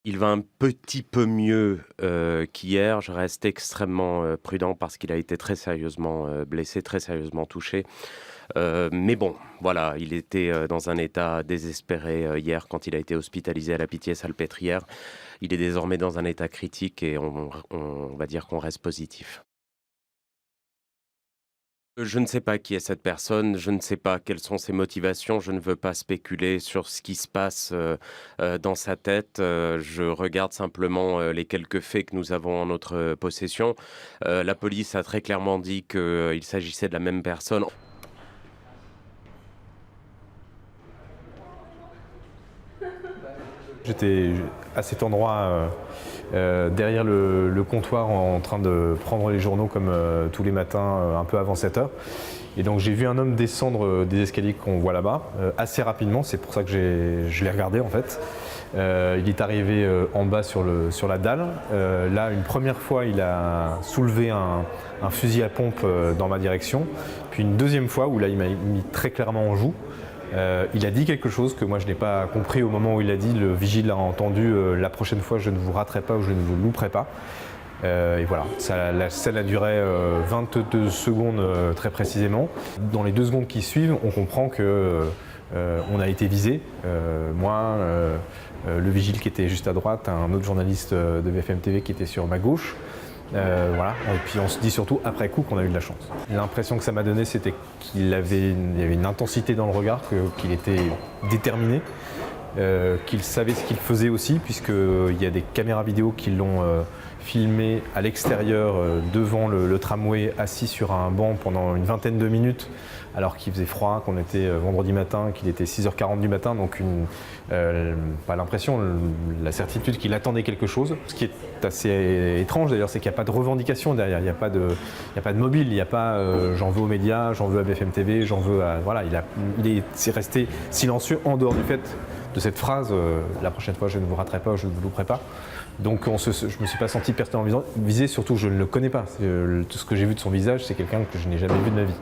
Il va un petit peu mieux, qu'hier. Je reste extrêmement, prudent parce qu'il a été très sérieusement, blessé, très sérieusement touché. Mais bon, voilà, il était, dans un état désespéré, hier quand il a été hospitalisé à la Pitié-Salpêtrière. Il est désormais dans un état critique et on va dire qu'on reste positif. Je ne sais pas qui est cette personne, je ne sais pas quelles sont ses motivations, je ne veux pas spéculer sur ce qui se passe, dans sa tête. Je regarde simplement, les quelques faits que nous avons en notre possession. La police a très clairement dit qu'il s'agissait de la même personne. J'étais à cet endroit derrière le comptoir en train de prendre les journaux comme tous les matins un peu avant 7 heures. Et donc j'ai vu un homme descendre des escaliers qu'on voit là-bas assez rapidement, c'est pour ça que je l'ai regardé en fait. Il est arrivé en bas sur la dalle. Là, une première fois, il a soulevé un fusil à pompe dans ma direction. Puis une deuxième fois, où là, il m'a mis très clairement en joue. Il a dit quelque chose que moi je n'ai pas compris au moment où il a dit. Le vigile a entendu la prochaine fois je ne vous raterai pas ou je ne vous louperai pas. Et voilà, la scène a duré 22 secondes très précisément. Dans les 2 secondes qui suivent, on comprend que on a été visé. Moi, le vigile qui était juste à droite, un autre journaliste de BFM TV qui était sur ma gauche. Voilà. Et puis on se dit surtout après coup qu'on a eu de la chance. L'impression que ça m'a donné, c'était il y avait une intensité dans le regard, qu'il était déterminé, qu'il savait ce qu'il faisait aussi, puisqu'il y a des caméras vidéo qui l'ont filmé à l'extérieur, devant le tramway, assis sur un banc pendant une vingtaine de minutes, alors qu'il faisait froid, qu'on était vendredi matin, qu'il était 6h40 du matin, donc pas l'impression, la certitude qu'il attendait quelque chose. Ce qui est assez étrange d'ailleurs, c'est qu'il n'y a pas de revendication derrière, il n'y a pas de mobile, il n'y a pas j'en veux aux médias, j'en veux à BFM TV, j'en veux à... Voilà, c'est resté silencieux en dehors du fait de cette phrase la prochaine fois je ne vous raterai pas, je ne vous louperai pas. Donc je ne me suis pas senti personnellement visé, surtout je ne le connais pas. Tout ce que j'ai vu de son visage, c'est quelqu'un que je n'ai jamais vu de ma vie.